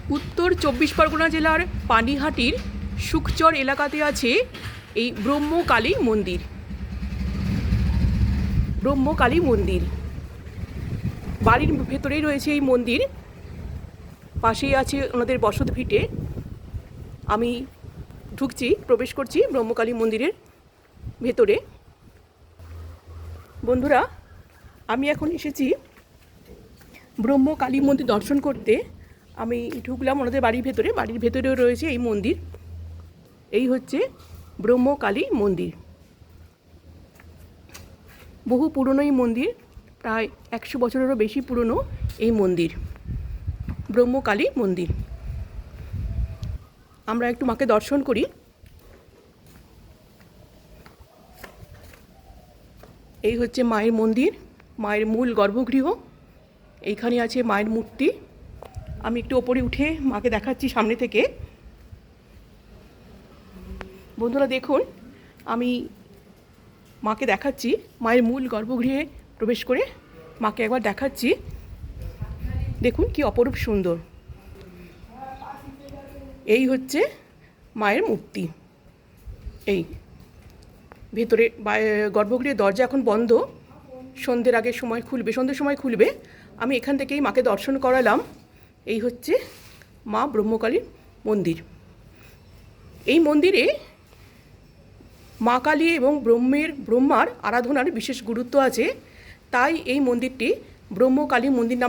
উত্তর ২৪ পরগনা জেলার পানিহাটির সুখচর এলাকাতে আছে এই ব্রহ্মকালী মন্দির। ব্রহ্মকালী মন্দির বাড়ির ভেতরেই রয়েছে এই মন্দির, পাশেই আছে ওনাদের বসত ভিটে। আমি প্রবেশ করছি ব্রহ্মকালী মন্দিরের ভেতরে। বন্ধুরা, আমি এখন এসেছি ব্রহ্মকালী মন্দির দর্শন করতে। আমি ঢুকলাম ওনাদের বাড়ির ভেতরে। বাড়ির ভেতরেও রয়েছে এই মন্দির। এই হচ্ছে ব্রহ্মকালী মন্দির। বহু পুরনো এই মন্দির, প্রায় ১০০ বছরেরও বেশি পুরনো এই মন্দির, ব্রহ্মকালী মন্দির। আমরা একটু মাকে দর্শন করি। এই হচ্ছে মায়ের মন্দির, মায়ের মূল গর্ভগৃহ। এইখানে আছে মায়ের মূর্তি। আমি একটু ওপরে উঠে মাকে দেখাচ্ছি সামনে থেকে। বন্ধুরা দেখুন, আমি মাকে দেখাচ্ছি মায়ের মূল গর্ভগৃহে প্রবেশ করে মাকে একবার দেখাচ্ছি। দেখুন কি অপরূপ সুন্দর। এই হচ্ছে মায়ের মূর্তি। এই ভেতরে গর্ভগৃহের দরজা এখন বন্ধ, সন্ধ্যের আগে সময় খুলবে, সন্ধ্যের সময় খুলবে। আমি এখান থেকেই মাকে দর্শন করালাম। এই হচ্ছে মা ব্রহ্মকালীর মন্দির। এই মন্দিরে মা কালী এবং ব্রহ্মার আরাধনার বিশেষ গুরুত্ব আছে। তাই এই মন্দিরটি ব্রহ্মকালী মন্দির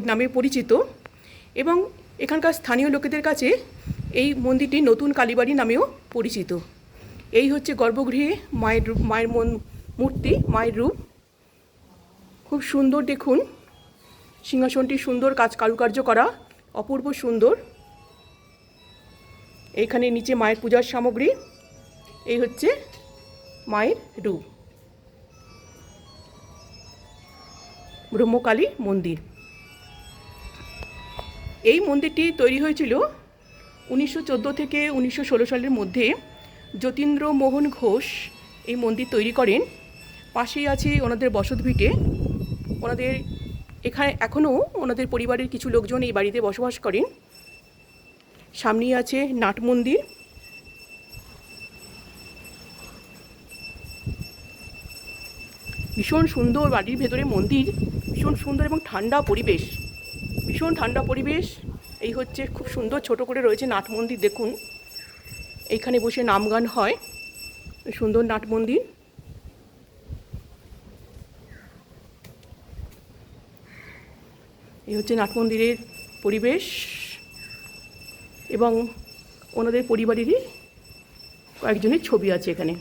নামে পরিচিত। এবং এখানকার স্থানীয় লোকেদের কাছে এই মন্দিরটি নতুন কালীবাড়ি নামেও পরিচিত। এই হচ্ছে গর্ভগৃহে মায়ের মূর্তি, মায়ের রূপ। খুব সুন্দর, দেখুন সিংহাসনটি সুন্দর কারুকার্য করা, অপূর্ব সুন্দর। এইখানে নিচে মায়ের পূজার সামগ্রী। এই হচ্ছে মায়ের রূপ, ব্রহ্মকালী মন্দির। এই মন্দিরটি তৈরি হয়েছিল ১৯১৪ থেকে ১৯১৬ সালের মধ্যে। যতীন্দ্রমোহন ঘোষ এই মন্দির তৈরি করেন। পাশেই আছে ওনাদের বসত ভিটে। ওনাদের এখানে এখনও ওনাদের পরিবারের কিছু লোকজন এই বাড়িতে বসবাস করেন। সামনেই আছে নাট মন্দির। ভীষণ সুন্দর বাড়ির ভেতরে মন্দির, ভীষণ সুন্দর এবং ঠান্ডা পরিবেশ, ভীষণ ঠান্ডা পরিবেশ। এই হচ্ছে খুব সুন্দর ছোট করে রয়েছে নাট মন্দির। দেখুন এইখানে বসে নাম গান হয়। সুন্দর নাট মন্দির। এই হচ্ছে নাট মন্দিরের পরিবেশ এবং ওনাদের পরিবারেরই কয়েকজনের ছবি আছে এখানে।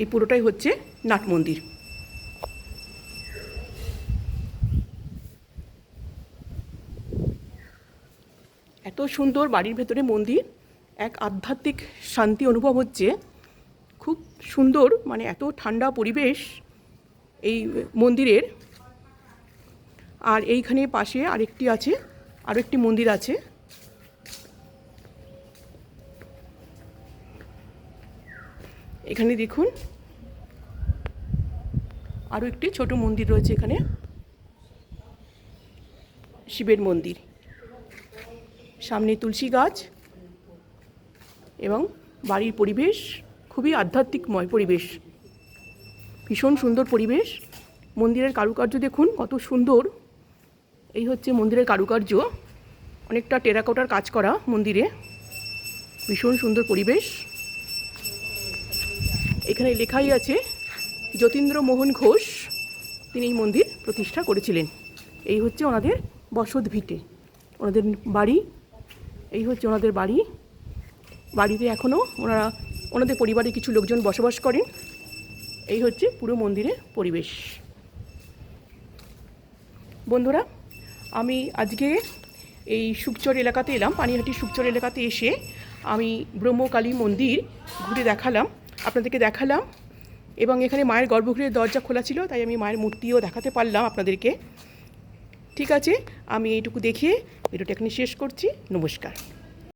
এই পুরোটাই হচ্ছে নাট মন্দির। এত সুন্দর বাড়ির ভেতরে মন্দির, এক আধ্যাত্মিক শান্তি অনুভব হচ্ছে। খুব সুন্দর, মানে এত ঠান্ডা পরিবেশ এই মন্দিরের। আর এইখানে পাশে আরও একটি মন্দির আছে। এখানে দেখুন আরও একটি ছোট মন্দির রয়েছে, এখানে শিবের মন্দির। সামনে তুলসী গাছ এবং বাড়ির পরিবেশ খুবই আধ্যাত্মিকময় পরিবেশ, ভীষণ সুন্দর পরিবেশ। মন্দিরের কারুকার্য দেখুন কত সুন্দর। এই হচ্ছে মন্দিরের কারুকার্য, অনেকটা টেরাকোটার কাজ করা মন্দিরে। ভীষণ সুন্দর পরিবেশ। এখানে লেখাই আছে যতীন্দ্রমোহন ঘোষ, তিনি এই মন্দির প্রতিষ্ঠা করেছিলেন। এই হচ্ছে ওনাদের বসত ভিটে, ওনাদের বাড়ি। এই হচ্ছে ওনাদের বাড়ি। বাড়িতে এখনও ওনাদের পরিবারের কিছু লোকজন বসবাস করেন। এই হচ্ছে পুরো মন্দিরের পরিবেশ। বন্ধুরা, আমি আজকে এই সুখচর এলাকাতে এলাম। পানিহাটির সুখচর এলাকাতে এসে আমি ব্রহ্মকালী মন্দির ঘুরে আপনাদেরকে দেখালাম। এবং এখানে মায়ের গর্ভগৃহের দরজা খোলা ছিল, তাই আমি মায়ের মূর্তিও দেখাতে পারলাম আপনাদেরকে। ঠিক আছে, আমি এইটুকু দেখিয়ে ভিডিওটা এখানে শেষ করছি। নমস্কার।